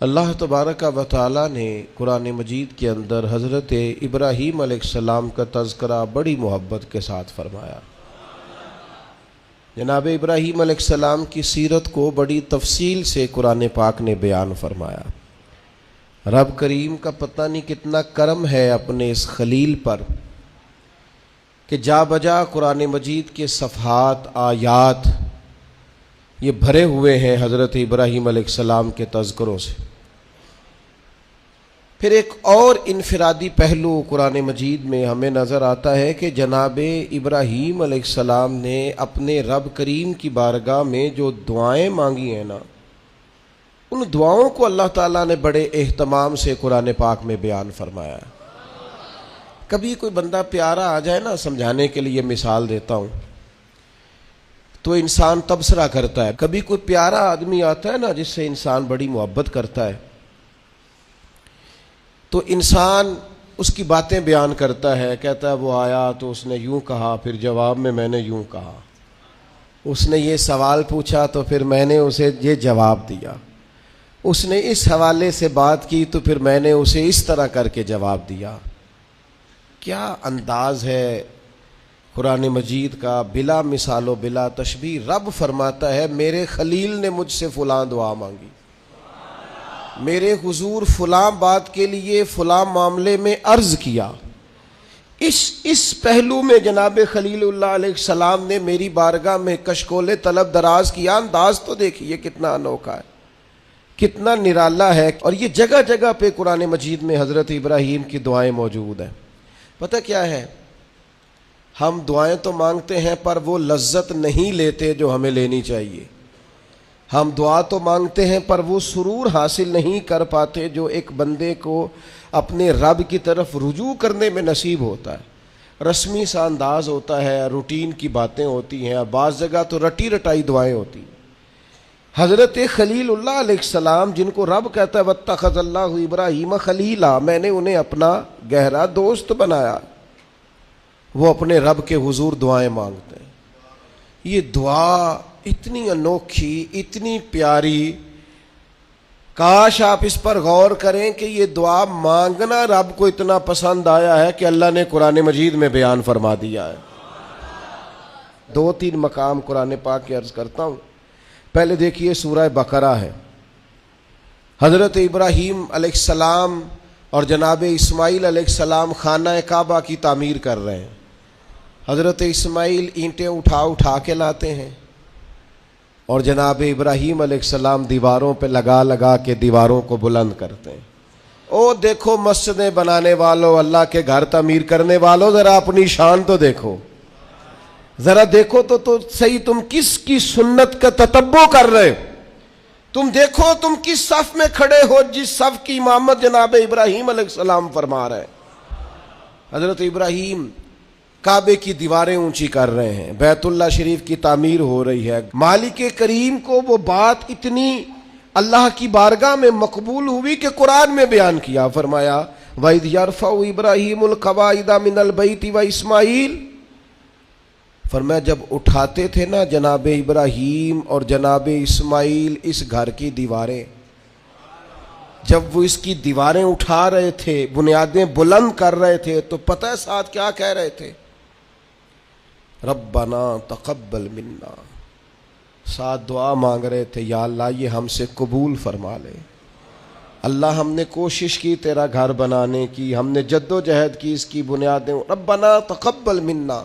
اللہ تبارک و تعالی نے قرآن مجید کے اندر حضرت ابراہیم علیہ السلام کا تذکرہ بڑی محبت کے ساتھ فرمایا۔ جناب ابراہیم علیہ السلام کی سیرت کو بڑی تفصیل سے قرآن پاک نے بیان فرمایا۔ رب کریم کا پتہ نہیں کتنا کرم ہے اپنے اس خلیل پر کہ جا بجا قرآن مجید کے صفحات آیات یہ بھرے ہوئے ہیں حضرت ابراہیم علیہ السلام کے تذکروں سے۔ پھر ایک اور انفرادی پہلو قرآن مجید میں ہمیں نظر آتا ہے کہ جناب ابراہیم علیہ السلام نے اپنے رب کریم کی بارگاہ میں جو دعائیں مانگی ہیں نا، ان دعاؤں کو اللہ تعالیٰ نے بڑے اہتمام سے قرآن پاک میں بیان فرمایا۔ کبھی کوئی بندہ پیارا آ جائے نا، سمجھانے کے لیے مثال دیتا ہوں، تو انسان تبصرہ کرتا ہے۔ کبھی کوئی پیارا آدمی آتا ہے نا جس سے انسان بڑی محبت کرتا ہے، تو انسان اس کی باتیں بیان کرتا ہے، کہتا ہے وہ آیا تو اس نے یوں کہا، پھر جواب میں نے یوں کہا، اس نے یہ سوال پوچھا تو پھر میں نے اسے یہ جواب دیا، اس نے اس حوالے سے بات کی تو پھر میں نے اسے اس طرح کر کے جواب دیا۔ کیا انداز ہے قرآن مجید کا، بلا مثال و بلا تشبیہ۔ رب فرماتا ہے میرے خلیل نے مجھ سے فلاں دعا مانگی، میرے حضور فلاں بات کے لیے فلاں معاملے میں عرض کیا۔ اس پہلو میں جناب خلیل اللہ علیہ السلام نے میری بارگاہ میں کشکول طلب دراز کیا۔ انداز تو دیکھیے کتنا انوکھا ہے، کتنا نرالا ہے، اور یہ جگہ جگہ پہ قرآن مجید میں حضرت ابراہیم کی دعائیں موجود ہیں۔ پتہ کیا ہے، ہم دعائیں تو مانگتے ہیں پر وہ لذت نہیں لیتے جو ہمیں لینی چاہیے۔ ہم دعا تو مانگتے ہیں پر وہ سرور حاصل نہیں کر پاتے جو ایک بندے کو اپنے رب کی طرف رجوع کرنے میں نصیب ہوتا ہے۔ رسمی سا انداز ہوتا ہے، روٹین کی باتیں ہوتی ہیں، بعض جگہ تو رٹی رٹائی دعائیں ہوتی ہیں۔ حضرت خلیل اللہ علیہ السلام جن کو رب کہتا ہے واتخذ اللہ ابراہیم خلیلا، میں نے انہیں اپنا گہرا دوست بنایا، وہ اپنے رب کے حضور دعائیں مانگتے ہیں۔ یہ دعا اتنی انوکھی، اتنی پیاری، کاش آپ اس پر غور کریں کہ یہ دعا مانگنا رب کو اتنا پسند آیا ہے کہ اللہ نے قرآن مجید میں بیان فرما دیا ہے۔ 2-3 مقام قرآن پاک کے عرض کرتا ہوں۔ پہلے دیکھیے سورہ بقرہ ہے، حضرت ابراہیم علیہ السلام اور جناب اسماعیل علیہ السلام خانہ کعبہ کی تعمیر کر رہے ہیں۔ حضرت اسماعیل اینٹیں اٹھا کے لاتے ہیں اور جناب ابراہیم علیہ السلام دیواروں پہ لگا کے دیواروں کو بلند کرتے ہیں۔ او دیکھو مسجدیں بنانے والوں، اللہ کے گھر تعمیر کرنے والوں، ذرا اپنی شان تو دیکھو، ذرا دیکھو تو صحیح تم کس کی سنت کا تتبع کر رہے ہو، تم دیکھو تم کس صف میں کھڑے ہو جس صف کی امامت جناب ابراہیم علیہ السلام فرما رہے ہیں۔ حضرت ابراہیم کعبے کی دیواریں اونچی کر رہے ہیں، بیت اللہ شریف کی تعمیر ہو رہی ہے۔ مالک کریم کو وہ بات اتنی اللہ کی بارگاہ میں مقبول ہوئی کہ قرآن میں بیان کیا، فرمایا وَإِذْ يَرْفَعُ إِبْرَاهِيمُ الْقَوَاعِدَ مِنَ الْبَيْتِ وَإِسْمَاعِيلُ، فرمایا جب اٹھاتے تھے نا جناب ابراہیم اور جناب اسماعیل اس گھر کی دیواریں، جب وہ اس کی دیواریں اٹھا رہے تھے، بنیادیں بلند کر رہے تھے، تو پتہ ہے ساتھ کیا کہہ رہے تھے؟ ربنا تقبل منا، ساتھ دعا مانگ رہے تھے یا اللہ یہ ہم سے قبول فرما لے۔ اللہ ہم نے کوشش کی تیرا گھر بنانے کی، ہم نے جد و جہد کی اس کی بنیادیں، ربنا تقبل منا،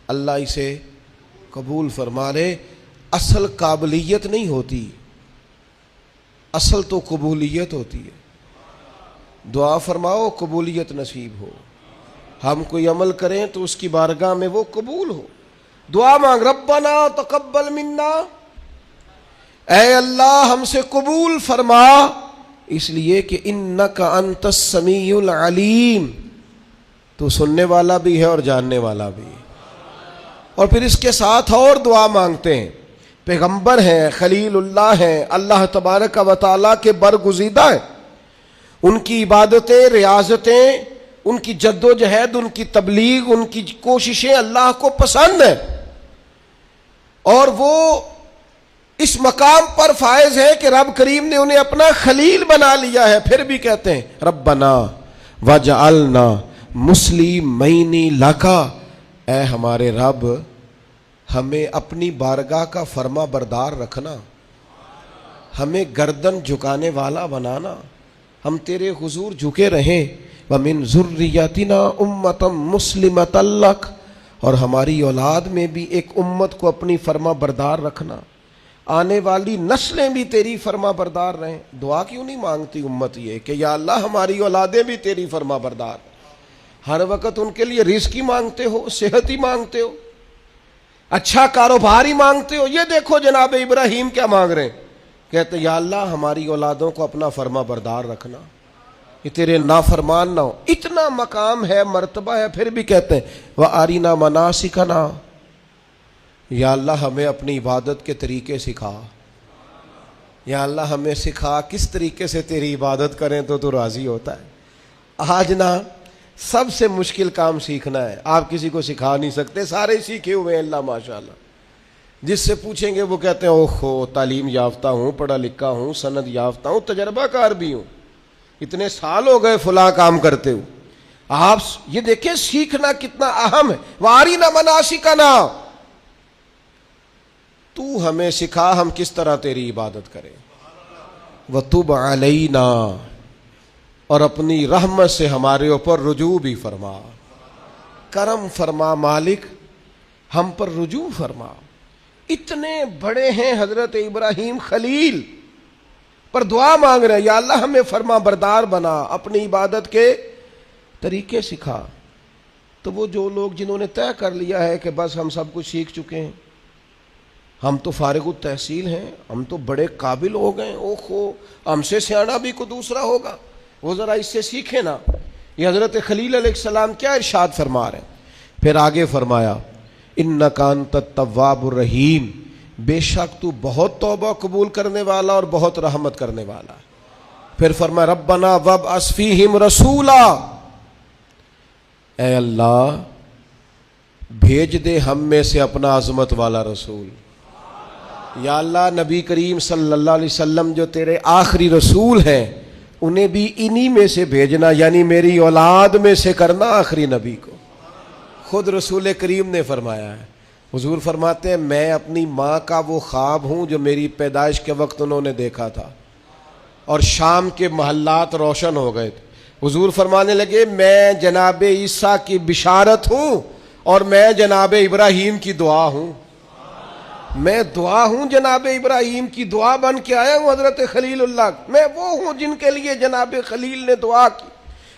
اللہ اسے قبول فرما لے۔ اصل قابلیت نہیں ہوتی، اصل تو قبولیت ہوتی ہے۔ دعا فرماؤ قبولیت نصیب ہو، ہم کوئی عمل کریں تو اس کی بارگاہ میں وہ قبول ہو۔ دعا مانگ ربنا تقبل منا، اے اللہ ہم سے قبول فرما، اس لیے کہ انک انت السمیع العلیم، تو سننے والا بھی ہے اور جاننے والا بھی ہے۔ اور پھر اس کے ساتھ اور دعا مانگتے ہیں، پیغمبر ہیں، خلیل اللہ ہیں، اللہ تبارک و تعالیٰ کے برگزیدہ ہیں، ان کی عبادتیں، ریاضتیں، ان کی جد و جہد، ان کی تبلیغ، ان کی کوششیں اللہ کو پسند ہیں، اور وہ اس مقام پر فائز ہے کہ رب کریم نے انہیں اپنا خلیل بنا لیا ہے. پھر بھی کہتے ہیں ربنا وجعلنا مسلمین لک، اے ہمارے رب ہمیں اپنی بارگاہ کا فرما بردار رکھنا، ہمیں گردن جھکانے والا بنانا، ہم تیرے حضور جھکے رہیں. وَمِن ذُرِّيَّتِنَا أُمَّةً مُسْلِمَةً لَكَ، اور ہماری اولاد میں بھی ایک امت کو اپنی فرما بردار رکھنا، آنے والی نسلیں بھی تیری فرما بردار رہیں. دعا کیوں نہیں مانگتی امت یہ کہ یا اللہ ہماری اولادیں بھی تیری فرما بردار؟ ہر وقت ان کے لیے رزق ہی مانگتے ہو، صحت ہی مانگتے ہو، اچھا کاروبار ہی مانگتے ہو. یہ دیکھو جناب ابراہیم کیا مانگ رہے ہیں، کہتے یا اللہ ہماری اولادوں کو اپنا فرما بردار رکھنا، یہ تیرے نافرمان نہ ہو. اتنا مقام ہے، مرتبہ ہے، پھر بھی کہتے ہیں وَأَرِنَا مَنَاسِكَنَا، یا اللہ ہمیں اپنی عبادت کے طریقے سکھا، یا اللہ ہمیں سکھا کس طریقے سے تیری عبادت کریں تو راضی ہوتا ہے. آج نا سب سے مشکل کام سیکھنا ہے. آپ کسی کو سکھا نہیں سکتے، سارے سیکھے ہوئے ہیں اللہ ماشاءاللہ. جس سے پوچھیں گے وہ کہتے ہیں اوہو تعلیم یافتہ ہوں، پڑھا لکھا ہوں، سند یافتہ ہوں، تجربہ کار بھی ہوں، اتنے سال ہو گئے فلاں کام کرتے ہو. آپ یہ دیکھیں سیکھنا کتنا اہم ہے. وَأَرِنَا مَنَاسِكَنَا، تو ہمیں سکھا ہم کس طرح تیری عبادت کریں. وَتُبْ عَلَيْنَا، اور اپنی رحمت سے ہمارے اوپر رجوع بھی فرما، کرم فرما مالک، ہم پر رجوع فرما. اتنے بڑے ہیں حضرت ابراہیم خلیل، پر دعا مانگ رہے ہیں یا اللہ ہمیں فرما بردار بنا، اپنی عبادت کے طریقے سکھا. تو وہ جو لوگ جنہوں نے طے کر لیا ہے کہ بس ہم سب کچھ سیکھ چکے ہیں، ہم تو فارغ التحصیل ہیں، ہم تو بڑے قابل ہو گئے، اوہو ہم سے سیانا بھی کوئی دوسرا ہوگا، وہ ذرا اس سے سیکھے نا. یہ حضرت خلیل علیہ السلام کیا ارشاد فرما رہے ہیں. پھر آگے فرمایا انک انت التواب الرحیم، بے شک تو بہت توبہ قبول کرنے والا اور بہت رحمت کرنے والا. پھر فرمایا ربنا وابعث فیہم رسولا، اے اللہ بھیج دے ہم میں سے اپنا عظمت والا رسول. یا اللہ نبی کریم صلی اللہ علیہ وسلم جو تیرے آخری رسول ہیں انہیں بھی انہی میں سے بھیجنا، یعنی میری اولاد میں سے کرنا آخری نبی کو. خود رسول کریم نے فرمایا ہے، حضور فرماتے ہیں میں اپنی ماں کا وہ خواب ہوں جو میری پیدائش کے وقت انہوں نے دیکھا تھا اور شام کے محلات روشن ہو گئے تھے. حضور فرمانے لگے میں جناب عیسیٰ کی بشارت ہوں اور میں جناب ابراہیم کی دعا ہوں. میں دعا ہوں، جناب ابراہیم کی دعا بن کے آیا ہوں حضرت خلیل اللہ. میں وہ ہوں جن کے لیے جناب خلیل نے دعا کی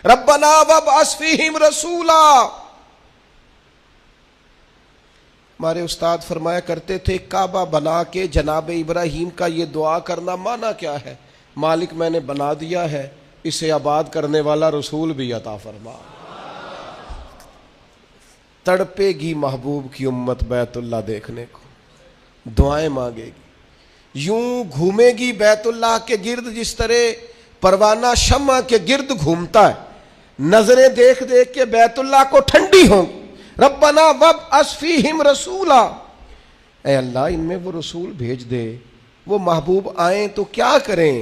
ربنا وابعث فیہم رسولا. ہمارے استاد فرمایا کرتے تھے کعبہ بنا کے جناب ابراہیم کا یہ دعا کرنا معنی کیا ہے؟ مالک میں نے بنا دیا ہے، اسے آباد کرنے والا رسول بھی عطا فرما. تڑپے گی محبوب کی امت بیت اللہ دیکھنے کو، دعائیں مانگے گی، یوں گھومے گی بیت اللہ کے گرد جس طرح پروانہ شمع کے گرد گھومتا ہے. نظریں دیکھ دیکھ کے بیت اللہ کو ٹھنڈی ہوں. ربنا وابعث فیہم رسولا، اے اللہ ان میں وہ رسول بھیج دے. وہ محبوب آئیں تو کیا کریں؟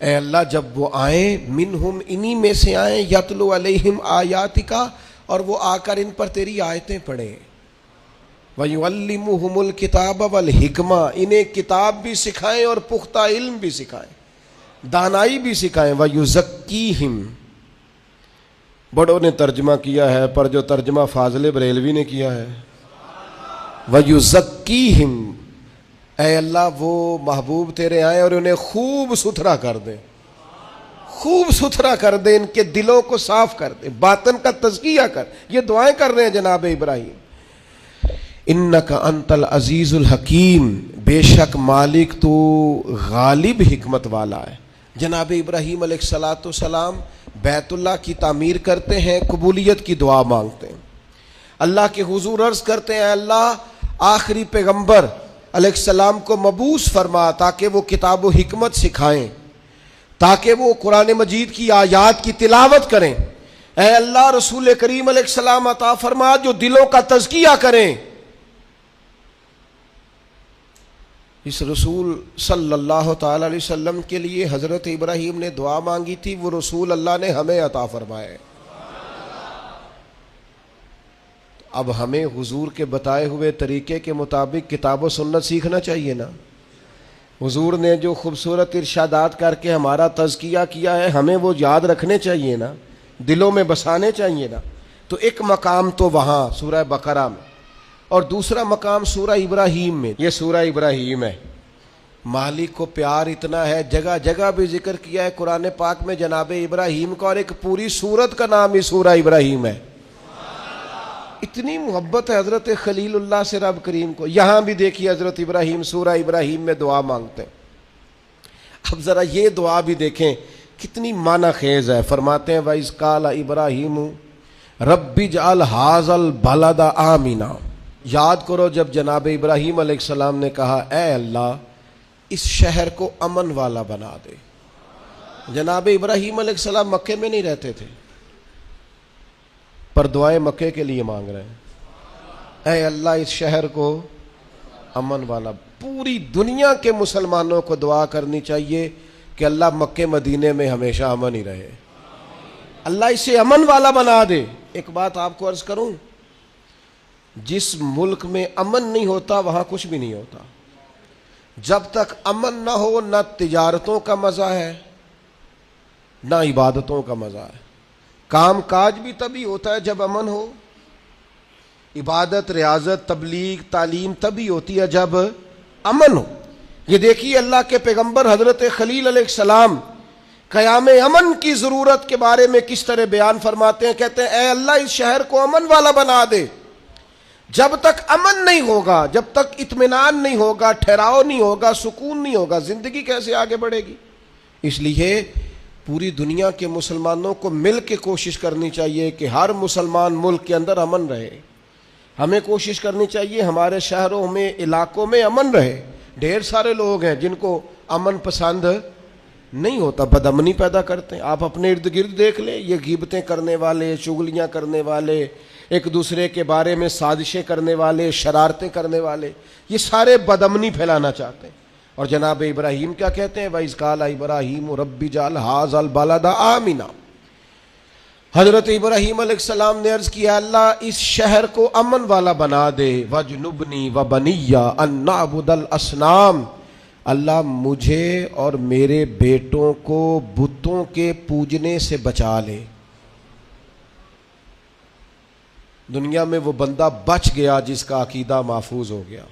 اے اللہ جب وہ آئیں منہم انہی میں سے آئیں، یتلو علیہم آیاتکا، اور وہ آ کر ان پر تیری آیتیں پڑھیں. وَيُعَلِّمُهُمُ الْكِتَابَ وَالْحِکْمَةَ، انہیں کتاب بھی سکھائیں اور پختہ علم بھی سکھائیں، دانائی بھی سکھائیں. وَيُزَكِّيهِمْ، بڑوں نے ترجمہ کیا ہے پر جو ترجمہ فاضل بریلوی نے کیا ہے وَيُزَكِّيهِمْ، اے اللہ وہ محبوب تیرے آئیں اور انہیں خوب ستھرا کر دیں، خوب ستھرا کر دیں، ان کے دلوں کو صاف کر دیں، باطن کا تزکیہ کر. یہ دعائیں کر رہے ہیں جناب ابراہیم. انک انت العزیز الحکیم، بے شک مالک تو غالب حکمت والا ہے. جناب ابراہیم علیہ الصلاۃ والسلام بیت اللہ کی تعمیر کرتے ہیں، قبولیت کی دعا مانگتے ہیں، اللہ کے حضور عرض کرتے ہیں اللہ آخری پیغمبر علیہ السلام کو مبعوث فرما تاکہ وہ کتاب و حکمت سکھائیں، تاکہ وہ قرآن مجید کی آیات کی تلاوت کریں. اے اللہ رسول کریم علیہ السلام عطا فرما جو دلوں کا تزکیہ کریں. اس رسول صلی اللہ تعالی علیہ وسلم کے لیے حضرت ابراہیم نے دعا مانگی تھی، وہ رسول اللہ نے ہمیں عطا فرمائے۔ اب ہمیں حضور کے بتائے ہوئے طریقے کے مطابق کتاب و سنت سیکھنا چاہیے نا۔ حضور نے جو خوبصورت ارشادات کر کے ہمارا تزکیہ کیا ہے، ہمیں وہ یاد رکھنے چاہیے نا، دلوں میں بسانے چاہیے نا۔ تو ایک مقام تو وہاں سورہ بقرہ میں، اور دوسرا مقام سورہ ابراہیم میں۔ یہ سورہ ابراہیم ہے، مالک کو پیار اتنا ہے، جگہ جگہ بھی ذکر کیا ہے قرآن پاک میں جناب ابراہیم کا، اور ایک پوری سورت کا نام ہی سورہ ابراہیم ہے۔ اتنی محبت ہے حضرت خلیل اللہ سے رب کریم کو۔ یہاں بھی دیکھیے حضرت ابراہیم سورہ ابراہیم میں دعا مانگتے ہیں۔ اب ذرا یہ دعا بھی دیکھیں کتنی معنی خیز ہے۔ فرماتے ہیں وَإِذْ قَالَ إِبْرَاهِيمُ رَبِّ اجْعَلْ هَٰذَا الْبَلَدَ آمِنًا۔ یاد کرو جب جناب ابراہیم علیہ السلام نے کہا اے اللہ اس شہر کو امن والا بنا دے۔ جناب ابراہیم علیہ السلام مکے میں نہیں رہتے تھے، پر دعائیں مکے کے لیے مانگ رہے ہیں۔ اے اللہ اس شہر کو امن والا۔ پوری دنیا کے مسلمانوں کو دعا کرنی چاہیے کہ اللہ مکے مدینے میں ہمیشہ امن ہی رہے، اللہ اسے امن والا بنا دے۔ ایک بات آپ کو عرض کروں، جس ملک میں امن نہیں ہوتا وہاں کچھ بھی نہیں ہوتا۔ جب تک امن نہ ہو نہ تجارتوں کا مزہ ہے نہ عبادتوں کا مزہ ہے۔ کام کاج بھی تبھی ہوتا ہے جب امن ہو، عبادت ریاضت تبلیغ تعلیم تبھی ہوتی ہے جب امن ہو۔ یہ دیکھیے اللہ کے پیغمبر حضرت خلیل علیہ السلام قیام امن کی ضرورت کے بارے میں کس طرح بیان فرماتے ہیں، کہتے ہیں اے اللہ اس شہر کو امن والا بنا دے۔ جب تک امن نہیں ہوگا، جب تک اطمینان نہیں ہوگا، ٹھہراؤ نہیں ہوگا، سکون نہیں ہوگا، زندگی کیسے آگے بڑھے گی؟ اس لیے پوری دنیا کے مسلمانوں کو مل کے کوشش کرنی چاہیے کہ ہر مسلمان ملک کے اندر امن رہے۔ ہمیں کوشش کرنی چاہیے ہمارے شہروں میں علاقوں میں امن رہے۔ ڈھیر سارے لوگ ہیں جن کو امن پسند نہیں ہوتا، بدامنی پیدا کرتے ہیں۔ آپ اپنے ارد گرد دیکھ لیں، یہ غیبتیں کرنے والے، چغلیاں کرنے والے، ایک دوسرے کے بارے میں سازشیں کرنے والے، شرارتیں کرنے والے، یہ سارے بدامنی پھیلانا چاہتے ہیں۔ اور جناب ابراہیم کیا کہتے ہیں وَإِذْ قَالَ إِبْرَاهِيمُ رَبِّ اجْعَلْ هَٰذَا الْبَلَدَ آمِنًا۔ حضرت ابراہیم علیہ السلام نے عرض کیا اللہ اس شہر کو امن والا بنا دے، وَاجْنُبْنِي وَبَنِيَّ أَن نَّعْبُدَ الْأَصْنَامَ، اللہ مجھے اور میرے بیٹوں کو بتوں کے پوجنے سے بچا لے۔ دنیا میں وہ بندہ بچ گیا جس کا عقیدہ محفوظ ہو گیا۔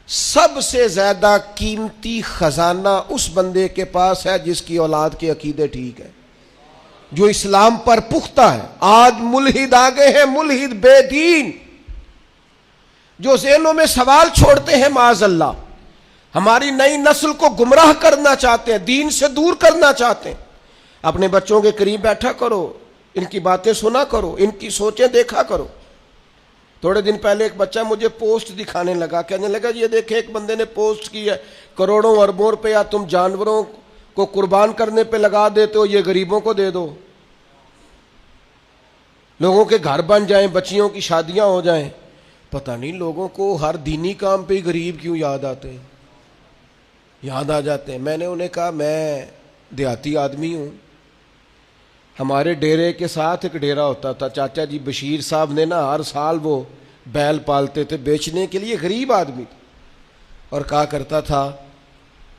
سب سے زیادہ قیمتی خزانہ اس بندے کے پاس ہے جس کی اولاد کے عقیدے ٹھیک ہے، جو اسلام پر پختہ ہے۔ آج ملحد آگے ہیں، ملحد بے دین، جو ذہنوں میں سوال چھوڑتے ہیں معاذ اللہ، ہماری نئی نسل کو گمراہ کرنا چاہتے ہیں، دین سے دور کرنا چاہتے ہیں۔ اپنے بچوں کے قریب بیٹھا کرو، ان کی باتیں سنا کرو، ان کی سوچیں دیکھا کرو۔ تھوڑے دن پہلے ایک بچہ مجھے پوسٹ دکھانے لگا، کہنے لگا یہ دیکھیں ایک بندے نے پوسٹ کی ہے، کروڑوں اربوں روپیہ تم جانوروں کو قربان کرنے پہ لگا دیتے ہو، یہ غریبوں کو دے دو، لوگوں کے گھر بن جائیں، بچیوں کی شادیاں ہو جائیں۔ پتہ نہیں لوگوں کو ہر دینی کام پہ غریب کیوں یاد آتے ہیں، یاد آ جاتے ہیں۔ میں نے انہیں کہا میں دیہاتی آدمی ہوں، ہمارے ڈیرے کے ساتھ ایک ڈیرا ہوتا تھا، چاچا جی بشیر صاحب نے نا ہر سال وہ بیل پالتے تھے بیچنے کے لیے، غریب آدمی تھے، اور کہا کرتا تھا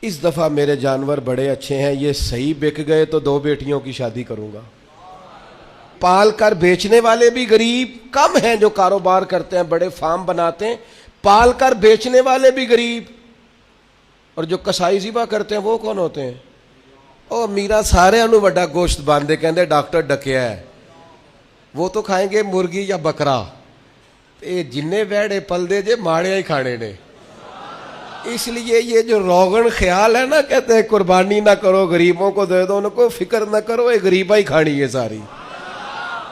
اس دفعہ میرے جانور بڑے اچھے ہیں، یہ صحیح بک گئے تو 2 بیٹیوں کی شادی کروں گا۔ پال کر بیچنے والے بھی غریب کم ہیں، جو کاروبار کرتے ہیں بڑے فارم بناتے ہیں، پال کر بیچنے والے بھی غریب، اور جو کسائی ذبح کرتے ہیں وہ کون ہوتے ہیں؟ او میرا سارے انو بڑا گوشت باندھے کہندے ڈاکٹر ڈکیا ہے، وہ تو کھائیں گے مرغی یا بکرا، اے جنے ویڑے پل دے جے ماڑے ہی کھانے نے۔ اس لیے یہ جو روغن خیال ہے نا، کہتے ہیں قربانی نہ کرو غریبوں کو دے دو، ان کو فکر نہ کرو، یہ غریبہ ہی کھانی ہے ساری۔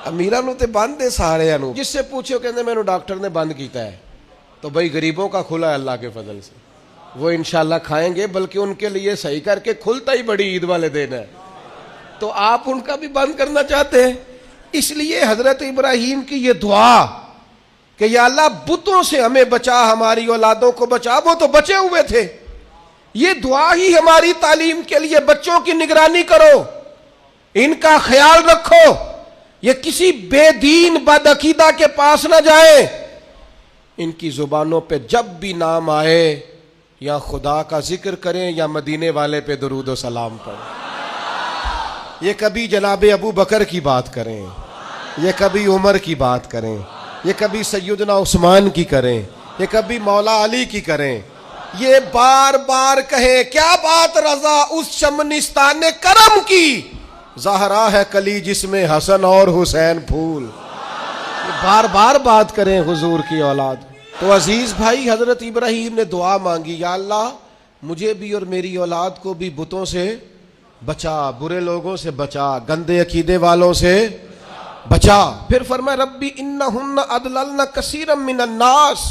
امیرہ نو تے بند دے سارے انو، جس سے پوچھو کہندے میں نو ڈاکٹر نے بند کیتا ہے، تو بھئی غریبوں کا کھلا ہے اللہ کے فضل سے، وہ انشاءاللہ کھائیں گے، بلکہ ان کے لیے صحیح کر کے کھلتا ہی بڑی عید والے دن ہے، تو آپ ان کا بھی بند کرنا چاہتے ہیں۔ اس لیے حضرت ابراہیم کی یہ دعا کہ یا اللہ بتوں سے ہمیں بچا، ہماری اولادوں کو بچا، وہ تو بچے ہوئے تھے. یہ دعا ہی ہماری تعلیم کے لیے. بچوں کی نگرانی کرو، ان کا خیال رکھو، یہ کسی بے دین بدعقیدہ کے پاس نہ جائیں. ان کی زبانوں پہ جب بھی نام آئے یا خدا کا ذکر کریں یا مدینے والے پہ درود و سلام پڑھیں. یہ کبھی جناب ابو بکر کی بات کریں، یہ کبھی عمر کی بات کریں، یہ کبھی سیدنا عثمان کی کریں، یہ کبھی مولا علی کی کریں. یہ بار بار کہیں کیا بات رضا اس شمنستان کرم کی، زہرا ہے کلی جس میں حسن اور حسین پھول. بار بار بات کریں حضور کی اولاد. تو عزیز بھائی، حضرت ابراہیم نے دعا مانگی، یا اللہ مجھے بھی اور میری اولاد کو بھی بتوں سے بچا، برے لوگوں سے بچا، گندے عقیدے والوں سے بچا. پھر فرمایا ربی انہن اضللن کثیرا من الناس.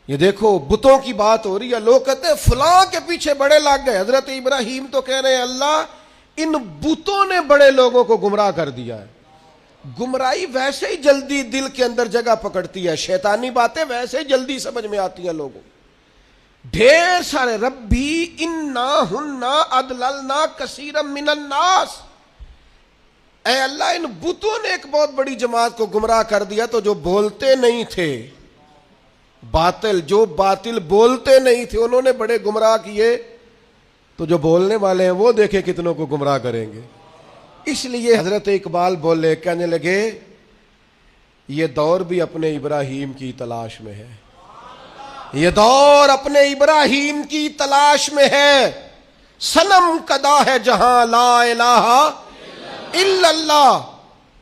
یہ دیکھو بتوں کی بات ہو رہی ہے، لوگ کہتے ہیں فلاں کے پیچھے بڑے لگ گئے. حضرت ابراہیم تو کہہ رہے ہیں اللہ ان بتوں نے بڑے لوگوں کو گمراہ کر دیا ہے. گمراہی ویسے ہی جلدی دل کے اندر جگہ پکڑتی ہے، شیطانی باتیں ویسے ہی جلدی سمجھ میں آتی ہیں لوگوں. ڈھیر سارے ربی انہن اضللن کثیرا من الناس. اے اللہ ان بتوں نے ایک بہت بڑی جماعت کو گمراہ کر دیا. تو جو بولتے نہیں تھے باطل، جو باطل بولتے نہیں تھے انہوں نے بڑے گمراہ کیے، تو جو بولنے والے ہیں وہ دیکھیں کتنوں کو گمراہ کریں گے. اس لیے حضرت اقبال بولے، کہنے لگے یہ دور بھی اپنے ابراہیم کی تلاش میں ہے، یہ دور اپنے ابراہیم کی تلاش میں ہے. صنم کدا ہے جہاں لا الہ الا اللہ.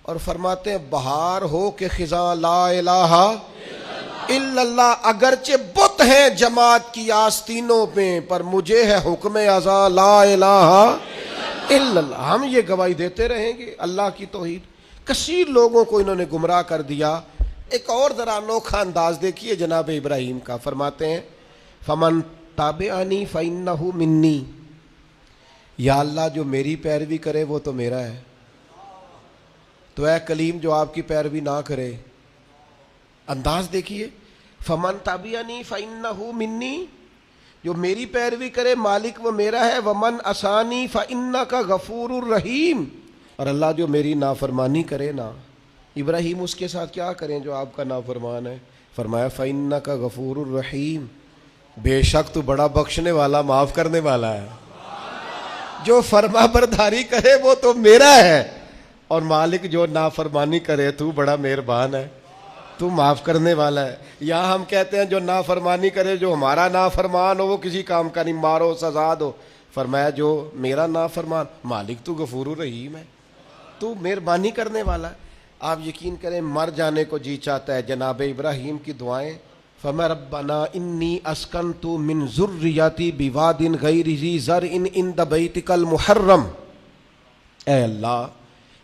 اور فرماتے ہیں بہار ہو کہ خزاں لا الہ الا اللہ. اگرچہ بت ہیں جماعت کی آستینوں میں، پر مجھے ہے حکم ازاں لا الہ الا اللہ. ہم یہ گواہی دیتے رہیں گے اللہ کی توحید. کثیر لوگوں کو انہوں نے گمراہ کر دیا. ایک اور ذرا انوکھا انداز دیکھیے جناب ابراہیم کا. فرماتے ہیں فمن تابعنی فانہ منی. یا اللہ جو میری پیروی کرے وہ تو میرا ہے. تو اے کلیم جو آپ کی پیروی نہ کرے، انداز دیکھیے، فمن تابعنی فانہ منی، جو میری پیروی کرے مالک وہ میرا ہے. ومن عصانی فانک غفور الرحیم. اور اللہ جو میری نافرمانی کرے نا، ابراہیم اس کے ساتھ کیا کریں جو آپ کا نافرمان ہے؟ فرمایا فانک غفور الرحیم، بے شک تو بڑا بخشنے والا، معاف کرنے والا ہے. جو فرما برداری کرے وہ تو میرا ہے، اور مالک جو نافرمانی کرے تو بڑا مہربان ہے، تو معاف کرنے والا ہے. یہاں ہم کہتے ہیں جو نافرمانی کرے، جو ہمارا نافرمان ہو وہ کسی کام کا نہیں، مارو سزا دو. فرمایا جو میرا نافرمان، مالک تو غفور الرحیم ہے، تو مہربانی کرنے والا ہے. آپ یقین کریں مر جانے کو جی چاہتا ہے. جناب ابراہیم کی دعائیں، فَمَا رَبَّنَا إِنِّي أَسْكَنْتُ مِنْ ذُرِّيَّتِي بِوَادٍ غَيْرِ ذِي زَرْعٍ عِنْدَ بَيْتِكَ الْمُحَرَّمِ. اے اللہ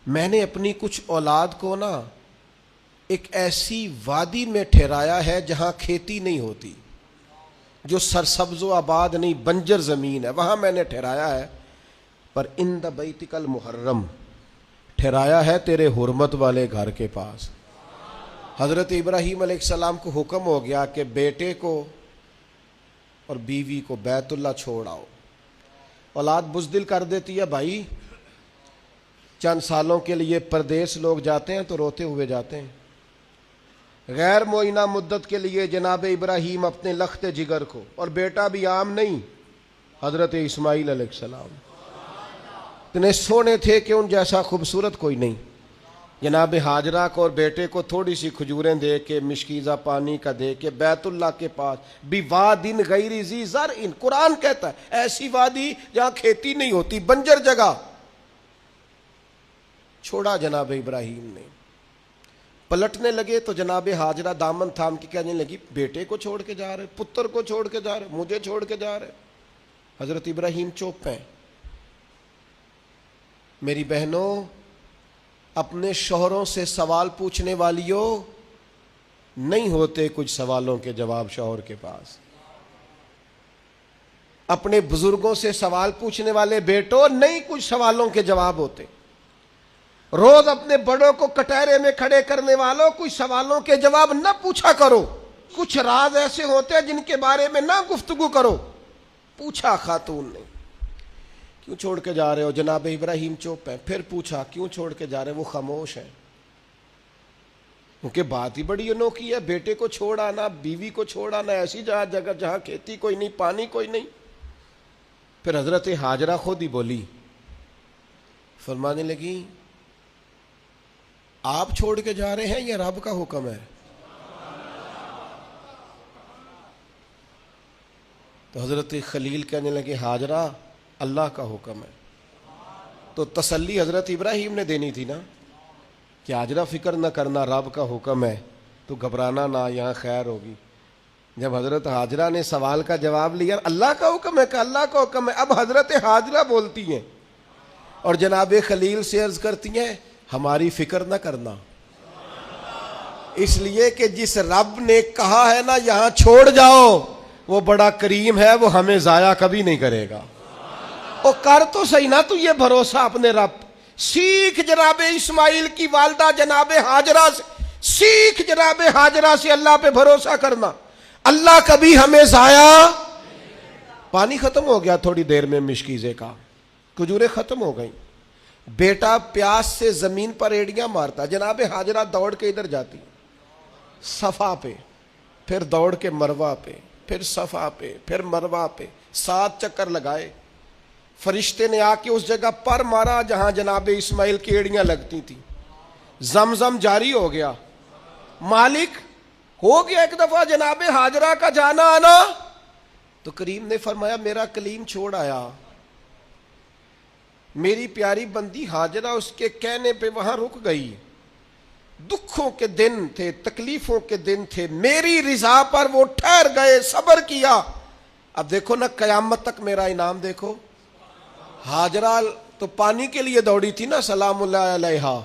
میں نے اپنی کچھ اولاد کو نا ایک ایسی وادی میں ٹھہرایا ہے جہاں کھیتی نہیں ہوتی، جو سرسبز و آباد نہیں، بنجر زمین ہے، وہاں میں نے ٹھہرایا ہے. پر عند بیتک المحرم، ٹھہرایا ہے تیرے حرمت والے گھر کے پاس. حضرت ابراہیم علیہ السلام کو حکم ہو گیا کہ بیٹے کو اور بیوی کو بیت اللہ چھوڑ آؤ. اولاد بزدل کر دیتی ہے بھائی. چند سالوں کے لیے پردیس لوگ جاتے ہیں تو روتے ہوئے جاتے ہیں. غیر معینہ مدت کے لیے جناب ابراہیم اپنے لخت جگر کو، اور بیٹا بھی عام نہیں، حضرت اسماعیل علیہ السلام اتنے سونے تھے کہ ان جیسا خوبصورت کوئی نہیں. جناب ہاجرہ کو اور بیٹے کو تھوڑی سی کھجوریں دے کے، مشکیزہ پانی کا دے کے بیت اللہ کے پاس بِوَادٍ غَيْرِ ذِي زَرْعٍ، قرآن کہتا ہے ایسی وادی جہاں کھیتی نہیں ہوتی، بنجر جگہ، چھوڑا جناب ابراہیم نے. پلٹنے لگے تو جناب ہاجرہ دامن تھام کے کہنے لگی بیٹے کو چھوڑ کے جا رہے، پتر کو چھوڑ کے جا رہے، مجھے چھوڑ کے جا رہے. حضرت ابراہیم چپ ہیں. میری بہنوں، اپنے شوہروں سے سوال پوچھنے والیوں نہیں ہوتے کچھ سوالوں کے جواب شوہر کے پاس. اپنے بزرگوں سے سوال پوچھنے والے بیٹوں نہیں کچھ سوالوں کے جواب ہوتے. روز اپنے بڑوں کو کٹہرے میں کھڑے کرنے والوں کوئی سوالوں کے جواب نہ پوچھا کرو. کچھ راز ایسے ہوتے ہیں جن کے بارے میں نہ گفتگو کرو. پوچھا خاتون نے کیوں چھوڑ کے جا رہے ہو؟ جناب ابراہیم چپ ہیں. پھر پوچھا کیوں چھوڑ کے جا رہے ہیں؟ وہ خاموش ہیں. کیونکہ بات ہی بڑی انوکھی ہے. بیٹے کو چھوڑ آنا، بیوی کو چھوڑ آنا ایسی جگہ جہاں کھیتی کوئی نہیں، پانی کوئی نہیں. پھر حضرت ہاجرہ خود ہی بولی، فرمانے لگی آپ چھوڑ کے جا رہے ہیں، یہ رب کا حکم ہے. تو حضرت خلیل کہنے لگے ہاجرہ اللہ کا حکم ہے. تو تسلی حضرت ابراہیم نے دینی تھی نا کہ ہاجرہ فکر نہ کرنا، رب کا حکم ہے، تو گھبرانا نہ، یہاں خیر ہوگی. جب حضرت ہاجرہ نے سوال کا جواب لیا اللہ کا حکم ہے کہ اللہ کا حکم ہے، اب حضرت ہاجرہ بولتی ہیں اور جناب خلیل سے عرض کرتی ہیں ہماری فکر نہ کرنا، اس لیے کہ جس رب نے کہا ہے نا یہاں چھوڑ جاؤ وہ بڑا کریم ہے، وہ ہمیں ضائع کبھی نہیں کرے گا. اور کر تو صحیح نا تو یہ بھروسہ اپنے رب. سیکھ جناب اسماعیل کی والدہ جناب ہاجرہ سے، سیکھ جناب ہاجرہ سے اللہ پہ بھروسہ کرنا. اللہ کبھی ہمیں ضائع. پانی ختم ہو گیا تھوڑی دیر میں مشکیزے کا، کھجوریں ختم ہو گئیں. بیٹا پیاس سے زمین پر ایڑیاں مارتا، جناب ہاجرہ دوڑ کے ادھر جاتی صفا پہ، پھر دوڑ کے مروہ پہ، پھر صفا پہ، پھر مروہ پہ، 7 چکر لگائے. فرشتے نے آ کے اس جگہ پر مارا جہاں جناب اسماعیل کی ایڑیاں لگتی تھیں. زمزم جاری ہو گیا. مالک ہو گیا ایک دفعہ جناب ہاجرہ کا جانا آنا. تو کریم نے فرمایا میرا کلیم چھوڑ آیا. میری پیاری بندی ہاجرہ اس کے کہنے پہ وہاں رک گئی. دکھوں کے دن تھے، تکلیفوں کے دن تھے، میری رضا پر وہ ٹھہر گئے، صبر کیا. اب دیکھو نا قیامت تک میرا انعام دیکھو. ہاجرہ تو پانی کے لیے دوڑی تھی نا سلام اللہ علیہا،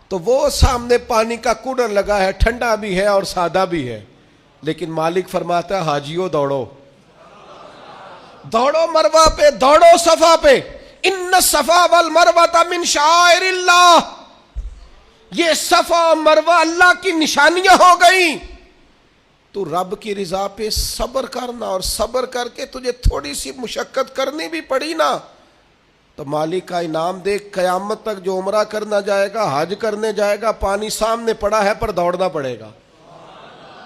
تو وہ سامنے پانی کا کولر لگا ہے، ٹھنڈا بھی ہے اور سادہ بھی ہے، لیکن مالک فرماتا ہے حاجیو دوڑو، دوڑو مروہ پہ، دوڑو صفا پہ. ان الصفا والمروہ من شعائر اللہ. یہ صفا اور مروہ اللہ کی نشانیاں ہو گئیں. تو رب کی رضا پہ صبر کرنا، اور صبر کر کے تجھے تھوڑی سی مشقت کرنی بھی پڑی نا تو مالک کا انعام دیکھ. قیامت تک جو عمرہ کرنا جائے گا، حج کرنے جائے گا، پانی سامنے پڑا ہے پر دوڑنا پڑے گا.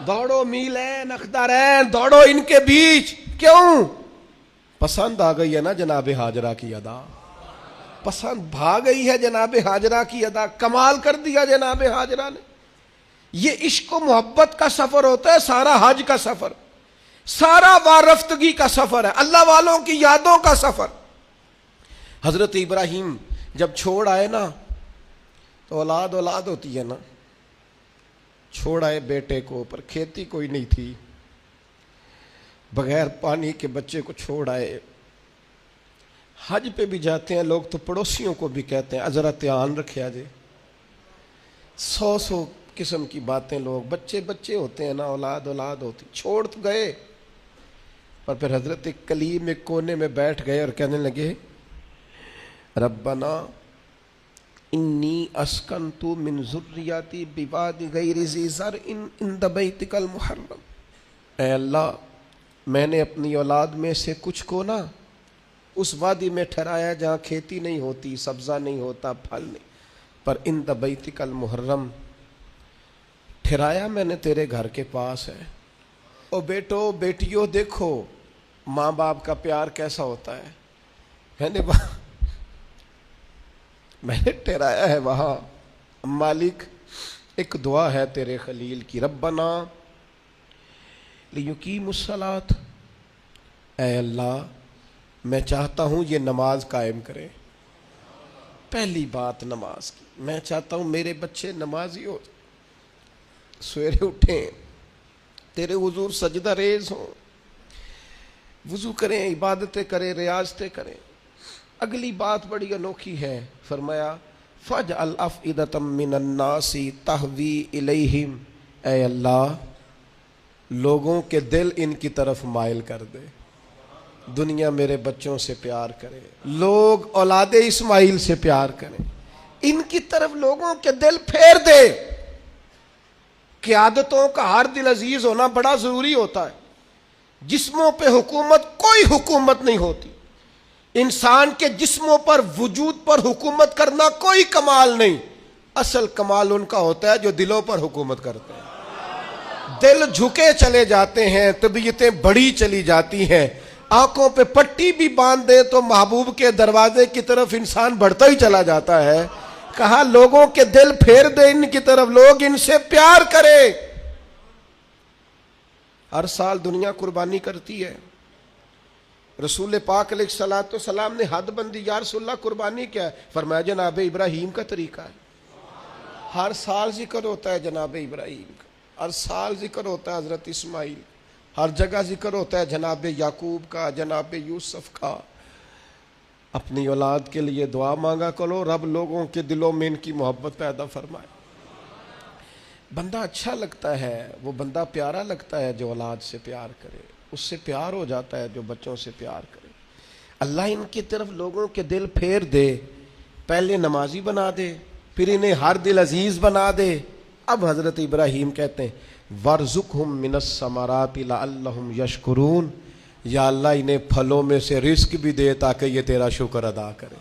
دوڑو میلین اخدارین، دوڑو ان کے بیچ. کیوں؟ پسند آ گئی ہے نا جناب ہاجرہ کی ادا، پسند بھا گئی ہے جناب ہاجرہ کی ادا. کمال کر دیا جناب ہاجرہ نے. یہ عشق و محبت کا سفر ہوتا ہے، سارا حج کا سفر، سارا وارفتگی کا سفر ہے، اللہ والوں کی یادوں کا سفر. حضرت ابراہیم جب چھوڑ آئے نا تو اولاد ہوتی ہے نا، چھوڑ آئے بیٹے کو، پر کھیتی کوئی نہیں تھی، بغیر پانی کے بچے کو چھوڑ آئے. حج پہ بھی جاتے ہیں لوگ تو پڑوسیوں کو بھی کہتے ہیں ذرا دھیان رکھیا جے. 100 قسم کی باتیں لوگ، بچے ہوتے ہیں نا، اولاد ہوتی. چھوڑ تو گئے پر پھر حضرت کلیم ایک کونے میں بیٹھ گئے اور کہنے لگے ربنا انی اسکنت من ذریاتی بواد غیر ذی زرع عند بیتک المحرم. اے اللہ میں نے اپنی اولاد میں سے کچھ کو نا اس وادی میں ٹھہرایا جہاں کھیتی نہیں ہوتی، سبزہ نہیں ہوتا، پھل نہیں، پر عند بیتک المحرم ٹھہرایا میں نے تیرے گھر کے پاس ہے. او بیٹو بیٹیوں دیکھو ماں باپ کا پیار کیسا ہوتا ہے. میں نے ٹھہرایا ہے وہاں. مالک ایک دعا ہے تیرے خلیل کی، ربنا لیقیم الصلاۃ. اے اللہ میں چاہتا ہوں یہ نماز قائم کرے. پہلی بات نماز کی، میں چاہتا ہوں میرے بچے نمازی ہو، سویرے اٹھیں، تیرے حضور سجدہ ریز ہوں، وضو کریں، عبادتیں کریں، ریاضتیں کریں. اگلی بات بڑی انوکھی ہے، فرمایا فَاجْعَلْ أَفْئِدَةً مِّنَ النَّاسِ تَهْوِي إِلَيْهِمْ. اے اللہ لوگوں کے دل ان کی طرف مائل کر دے، دنیا میرے بچوں سے پیار کرے، لوگ اولاد اسماعیل سے پیار کریں، ان کی طرف لوگوں کے دل پھیر دے. قیادتوں کا ہر دل عزیز ہونا بڑا ضروری ہوتا ہے. جسموں پہ حکومت کوئی حکومت نہیں ہوتی. انسان کے جسموں پر وجود پر حکومت کرنا کوئی کمال نہیں. اصل کمال ان کا ہوتا ہے جو دلوں پر حکومت کرتے ہیں. دل جھکے چلے جاتے ہیں, طبیعتیں بڑی چلی جاتی ہیں. آنکھوں پہ پٹی بھی باندھ دے تو محبوب کے دروازے کی طرف انسان بڑھتا ہی چلا جاتا ہے. کہا لوگوں کے دل پھیر دے ان کی طرف, لوگ ان سے پیار کرے. ہر سال دنیا قربانی کرتی ہے. رسول پاک علیہ الصلوۃ والسلام نے حد بندی, یا رسول اللہ قربانی کیا ہے؟ فرمایا جناب ابراہیم کا طریقہ ہے. ہر سال ذکر ہوتا ہے جناب ابراہیم کا, ہر سال ذکر ہوتا ہے حضرت اسماعیل, ہر جگہ ذکر ہوتا ہے جناب یعقوب کا, جناب یوسف کا. اپنی اولاد کے لیے دعا مانگا کرو, رب لوگوں کے دلوں میں ان کی محبت پیدا فرمائے. بندہ اچھا لگتا ہے, وہ بندہ پیارا لگتا ہے جو اولاد سے پیار کرے. اس سے پیار ہو جاتا ہے جو بچوں سے پیار کرے. اللہ ان کی طرف لوگوں کے دل پھیر دے. پہلے نمازی بنا دے, پھر انہیں ہر دل عزیز بنا دے. اب حضرت ابراہیم کہتے ہیں وَارْزُقْهُم مِّنَ الثَّمَرَاتِ لَعَلَّهُمْ يَشْكُرُونَ, یا اللہ انہیں پھلوں میں سے رزق بھی دے تاکہ یہ تیرا شکر ادا کرے.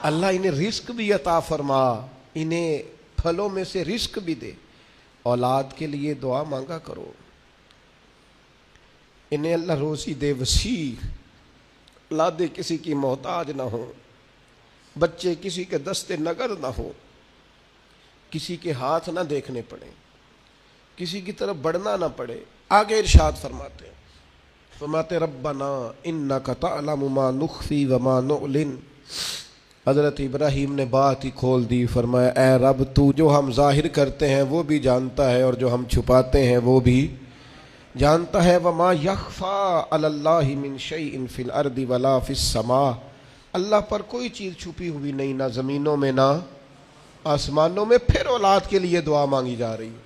اللہ انہیں رزق بھی عطا فرما, انہیں پھلوں میں سے رزق بھی دے. اولاد کے لیے دعا مانگا کرو, انہیں اللہ روزی دے وسیع, اولادیں کسی کی محتاج نہ ہو, بچے کسی کے دستے نگر نہ ہو, کسی کے ہاتھ نہ دیکھنے پڑے, کسی کی طرف بڑھنا نہ پڑے. آگے ارشاد فرماتے ربنا انک تعلم ما نخفی وما نعلن. حضرت ابراہیم نے بات ہی کھول دی. فرمایا اے رب تو جو ہم ظاہر کرتے ہیں وہ بھی جانتا ہے, اور جو ہم چھپاتے ہیں وہ بھی جانتا ہے. وما یخفی علی اللہ من شیء فی الارض ولا فی السماء. اللہ پر کوئی چیز چھپی ہوئی نہیں, نہ زمینوں میں نہ آسمانوں میں. پھر اولاد کے لیے دعا مانگی جا رہی ہے.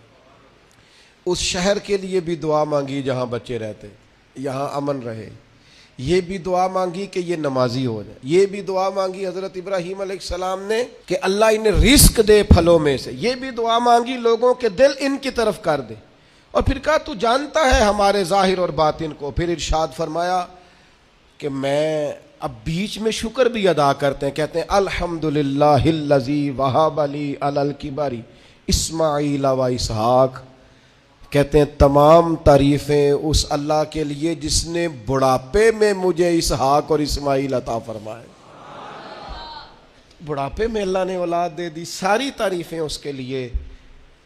اس شہر کے لیے بھی دعا مانگی جہاں بچے رہتے, یہاں امن رہے. یہ بھی دعا مانگی کہ یہ نمازی ہو جائے. یہ بھی دعا مانگی حضرت ابراہیم علیہ السلام نے کہ اللہ انہیں رزق دے پھلوں میں سے. یہ بھی دعا مانگی لوگوں کے دل ان کی طرف کر دے. اور پھر کہا تو جانتا ہے ہمارے ظاہر اور باطن کو. پھر ارشاد فرمایا کہ میں اب بیچ میں شکر بھی ادا کرتے ہیں. کہتے ہیں الحمدللہ الذی وہب لی علی الکبر اسماعیل و اسحاق. کہتے ہیں تمام تعریفیں اس اللہ کے لیے جس نے بڑھاپے میں مجھے اسحاق اور اسماعیل عطا فرمائے. بڑھاپے میں اللہ نے اولاد دے دی, ساری تعریفیں اس کے لیے.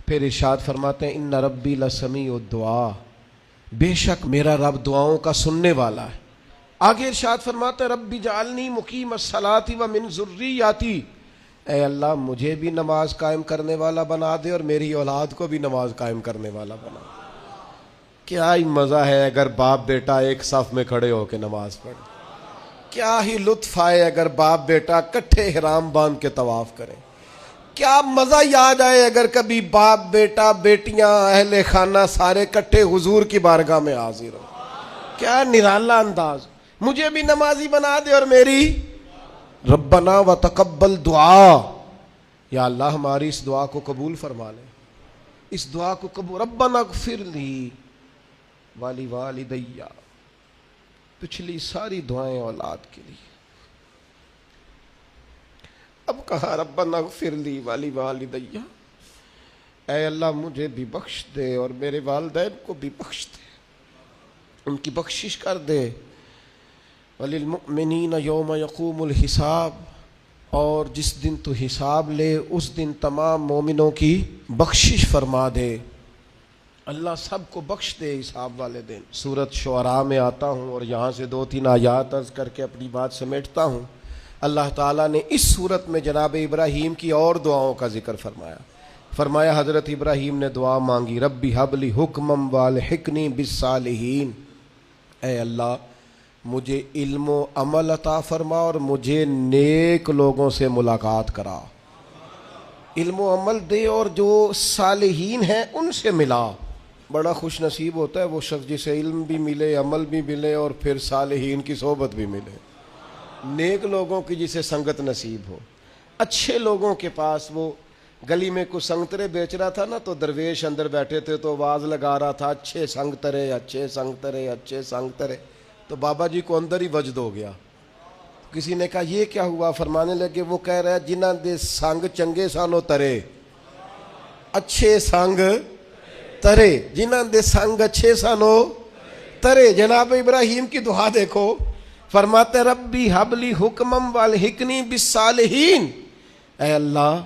پھر ارشاد فرماتے ہیں ان ربی لسمیع الدعا, بے شک میرا رب دعاؤں کا سننے والا ہے. آگے ارشاد فرماتے ہیں ربی جعلنی مقیم الصلاۃ ومن ذریتی. اے اللہ مجھے بھی نماز قائم کرنے والا بنا دے, اور میری اولاد کو بھی نماز قائم کرنے والا بنا دے. کیا ہی مزہ ہے اگر باپ بیٹا ایک صف میں کھڑے ہو کے نماز پڑھے. کیا ہی لطف آئے اگر باپ بیٹا کٹھے احرام باندھ کے طواف کریں. کیا مزہ یاد آئے اگر کبھی باپ بیٹا بیٹیاں اہل خانہ سارے کٹھے حضور کی بارگاہ میں حاضر ہو. کیا نرالا انداز. مجھے بھی نمازی بنا دے اور میری ربنا وتقبل دعا. یا اللہ ہماری اس دعا کو قبول فرما لے, اس دعا کو قبول. ربنا اغفر لی والی والدی. پچھلی ساری دعائیں اولاد کے لیے. اب کہا ربنا اغفر لی والی والدی, اے اللہ مجھے بھی بخش دے اور میرے والدین کو بھی بخش دے, ان کی بخشش کر دے. وَلِلْمُؤْمِنِينَ يَوْمَ يَقُومُ الْحِسَابِ, اور جس دن تو حساب لے اس دن تمام مومنوں کی بخشش فرما دے. اللہ سب کو بخش دے حساب والے دن. سورۃ شعراء میں آتا ہوں اور یہاں سے 2-3 آیات عرض کر کے اپنی بات سمیٹتا ہوں. اللہ تعالیٰ نے اس صورت میں جناب ابراہیم کی اور دعاؤں کا ذکر فرمایا. فرمایا حضرت ابراہیم نے دعا مانگی ربی حب لی حکمم والحقنی بالصالحین. اے اللہ مجھے علم و عمل عطا فرما اور مجھے نیک لوگوں سے ملاقات کرا. علم و عمل دے اور جو صالحین ہیں ان سے ملا. بڑا خوش نصیب ہوتا ہے وہ شخص جسے علم بھی ملے, عمل بھی ملے اور پھر صالحین کی صحبت بھی ملے. نیک لوگوں کی جسے سنگت نصیب ہو. اچھے لوگوں کے پاس، وہ گلی میں کچھ سنگترے بیچ رہا تھا نا، تو درویش اندر بیٹھے تھے تو آواز لگا رہا تھا اچھے سنگترے، اچھے سنگترے، اچھے سنگترے. تو بابا جی کو اندر ہی وجد ہو گیا. کسی نے کہا یہ کیا ہوا؟ فرمانے لگے وہ کہہ رہا ہے جنہاں دے سنگ چنگے سانو ترے، اچھے سنگ ترے، جنہاں دے سنگ اچھے سانو ترے. جناب ابراہیم کی دعا دیکھو، فرماتے ربی حبلی حکمم والحقنی بالصالحین، اے اللہ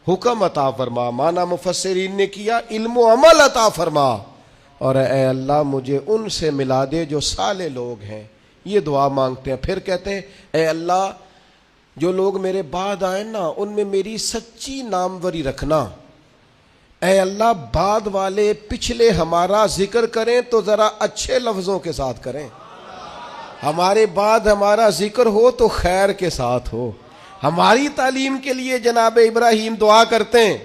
حکم عطا فرما، مانا مفسرین نے کیا علم و عمل عطا فرما، اور اے اللہ مجھے ان سے ملا دے جو صالح لوگ ہیں. یہ دعا مانگتے ہیں. پھر کہتے ہیں اے اللہ جو لوگ میرے بعد آئیں نا ان میں میری سچی ناموری رکھنا. اے اللہ بعد والے پچھلے ہمارا ذکر کریں تو ذرا اچھے لفظوں کے ساتھ کریں، ہمارے بعد ہمارا ذکر ہو تو خیر کے ساتھ ہو. ہماری تعلیم کے لیے جناب ابراہیم دعا کرتے ہیں،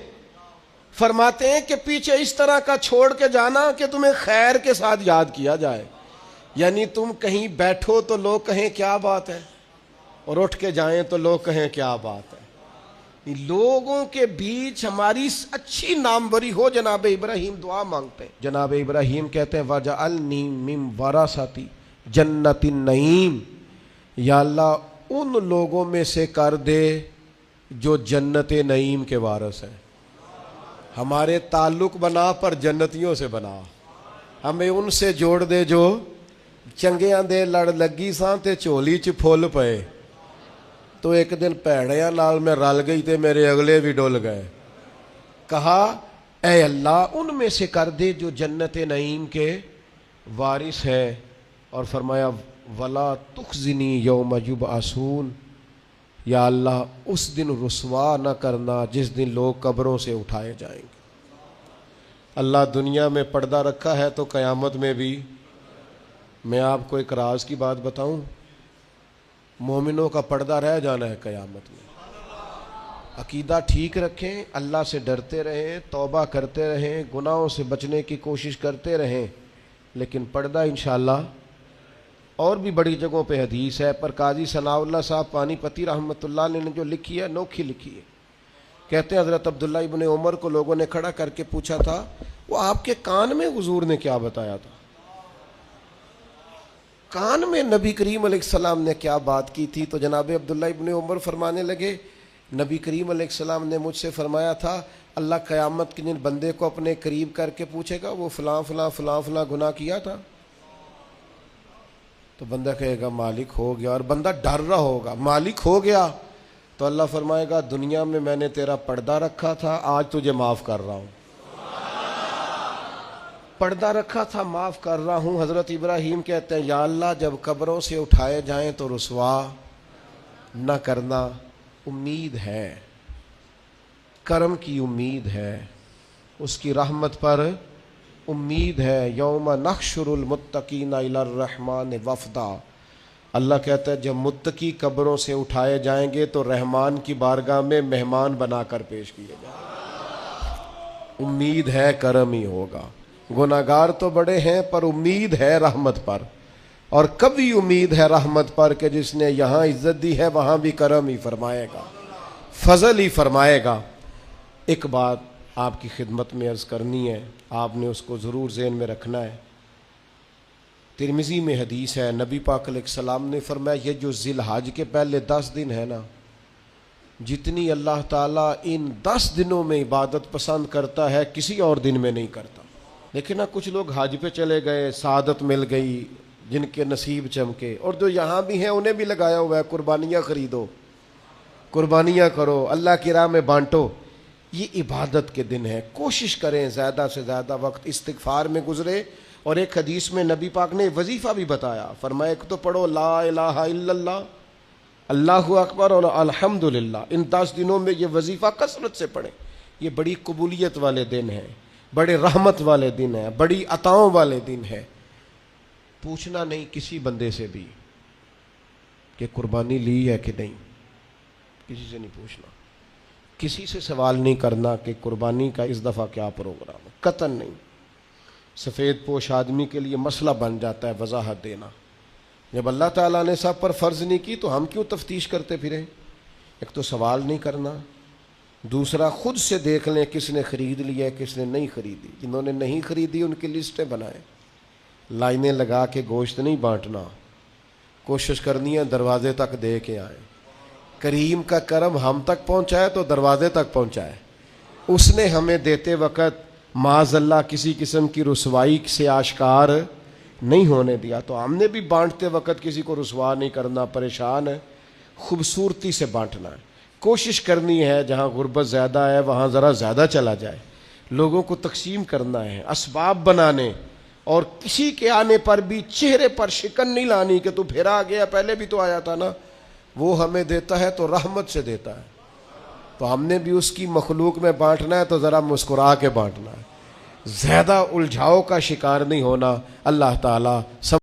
فرماتے ہیں کہ پیچھے اس طرح کا چھوڑ کے جانا کہ تمہیں خیر کے ساتھ یاد کیا جائے. یعنی تم کہیں بیٹھو تو لوگ کہیں کیا بات ہے، اور اٹھ کے جائیں تو لوگ کہیں کیا بات ہے. لوگوں کے بیچ ہماری اچھی ناموری ہو. جناب ابراہیم دعا مانگتے ہیں. جناب ابراہیم کہتے ہیں وَجَعَلْنِي مِن وَرَثَةِ جنت النعیم، یا اللہ ان لوگوں میں سے کر دے جو جنت نعیم کے وارث ہیں. ہمارے تعلق بنا پر جنتیوں سے بنا، ہمیں ان سے جوڑ دے جو چنگیاں دے لڑ لگی ساں تے چولی چ پھول پئے. تو ایک دن پیڑیاں نال میں رل گئی تے میرے اگلے بھی ڈول گئے. کہا اے اللہ ان میں سے کر دے جو جنت نعیم کے وارث ہے، اور فرمایا ولا تخزنی یوم یبعثون، یا اللہ اس دن رسوا نہ کرنا جس دن لوگ قبروں سے اٹھائے جائیں گے. اللہ دنیا میں پردہ رکھا ہے تو قیامت میں بھی. میں آپ کو ایک راز کی بات بتاؤں، مومنوں کا پردہ رہ جانا ہے قیامت میں. عقیدہ ٹھیک رکھیں، اللہ سے ڈرتے رہیں، توبہ کرتے رہیں، گناہوں سے بچنے کی کوشش کرتے رہیں، لیکن پردہ انشاءاللہ. اور بھی بڑی جگہوں پہ حدیث ہے، پر قاضی ثناء اللہ صاحب پانی پتی رحمۃ اللہ علیہ نے جو لکھی ہے انوکھی لکھی ہے. کہتے ہیں حضرت عبداللہ ابن عمر کو لوگوں نے کھڑا کر کے پوچھا تھا وہ آپ کے کان میں حضور نے کیا بتایا تھا، کان میں نبی کریم علیہ السلام نے کیا بات کی تھی؟ تو جناب عبداللہ ابن عمر فرمانے لگے نبی کریم علیہ السلام نے مجھ سے فرمایا تھا اللہ قیامت کے دن بندے کو اپنے قریب کر کے پوچھے گا وہ فلاں فلاں فلاں فلاں گناہ کیا تھا. تو بندہ کہے گا مالک ہو گیا، اور بندہ ڈر رہا ہوگا مالک ہو گیا. تو اللہ فرمائے گا دنیا میں نے تیرا پردہ رکھا تھا، آج تجھے معاف کر رہا ہوں. پردہ رکھا تھا، معاف کر رہا ہوں. حضرت ابراہیم کہتے ہیں یا اللہ جب قبروں سے اٹھائے جائیں تو رسوا نہ کرنا. امید ہے، کرم کی امید ہے، اس کی رحمت پر امید ہے. یوم نحشر المتقین الی الرحمن وفدا، اللہ کہتا ہے جب متقی قبروں سے اٹھائے جائیں گے تو رحمان کی بارگاہ میں مہمان بنا کر پیش کیے جائیں گے. امید ہے کرم ہی ہوگا. گناہگار تو بڑے ہیں پر امید ہے رحمت پر، اور کبھی امید ہے رحمت پر کہ جس نے یہاں عزت دی ہے وہاں بھی کرم ہی فرمائے گا، فضل ہی فرمائے گا. ایک بات آپ کی خدمت میں عرض کرنی ہے، آپ نے اس کو ضرور ذہن میں رکھنا ہے. ترمذی میں حدیث ہے، نبی پاک علیہ السلام نے فرمایا یہ جو ذی الحج کے پہلے 10 دن ہے نا، جتنی اللہ تعالیٰ ان 10 دنوں میں عبادت پسند کرتا ہے کسی اور دن میں نہیں کرتا. لیکن نا کچھ لوگ حج پہ چلے گئے، سعادت مل گئی، جن کے نصیب چمکے، اور جو یہاں بھی ہیں انہیں بھی لگایا ہوا ہے قربانیاں خریدو، قربانیاں کرو، اللہ کی راہ میں بانٹو. یہ عبادت کے دن ہیں. کوشش کریں زیادہ سے زیادہ وقت استغفار میں گزرے. اور ایک حدیث میں نبی پاک نے وظیفہ بھی بتایا، فرمایا ایک تو پڑھو لا الہ الا اللہ، اللہ اکبر اور الحمدللہ. ان 10 دنوں میں یہ وظیفہ کثرت سے پڑھیں. یہ بڑی قبولیت والے دن ہیں، بڑے رحمت والے دن ہیں، بڑی عطاؤں والے دن ہیں. پوچھنا نہیں کسی بندے سے بھی کہ قربانی لی ہے کہ نہیں، کسی سے نہیں پوچھنا. کسی سے سوال نہیں کرنا کہ قربانی کا اس دفعہ کیا پروگرام ہے، قطعاً نہیں. سفید پوش آدمی کے لیے مسئلہ بن جاتا ہے وضاحت دینا. جب اللہ تعالیٰ نے سب پر فرض نہیں کی تو ہم کیوں تفتیش کرتے پھریں؟ ایک تو سوال نہیں کرنا، دوسرا خود سے دیکھ لیں کس نے خرید لیا ہے کس نے نہیں خریدی. جنہوں نے نہیں خریدی ان کی لسٹیں بنائیں. لائنیں لگا کے گوشت نہیں بانٹنا، کوشش کرنی ہے دروازے تک دے کے آئیں. کریم کا کرم ہم تک پہنچائے تو دروازے تک پہنچائے. اس نے ہمیں دیتے وقت معاذ اللہ کسی قسم کی رسوائی سے آشکار نہیں ہونے دیا، تو ہم نے بھی بانٹتے وقت کسی کو رسوا نہیں کرنا، پریشان ہے، خوبصورتی سے بانٹنا ہے. کوشش کرنی ہے جہاں غربت زیادہ ہے وہاں ذرا زیادہ چلا جائے. لوگوں کو تقسیم کرنا ہے، اسباب بنانے، اور کسی کے آنے پر بھی چہرے پر شکن نہیں لانی کہ تو پھر آ گیا، پہلے بھی تو آیا تھا نا. وہ ہمیں دیتا ہے تو رحمت سے دیتا ہے، تو ہم نے بھی اس کی مخلوق میں بانٹنا ہے تو ذرا مسکرا کے بانٹنا ہے. زیادہ الجھاؤ کا شکار نہیں ہونا. اللہ تعالیٰ سب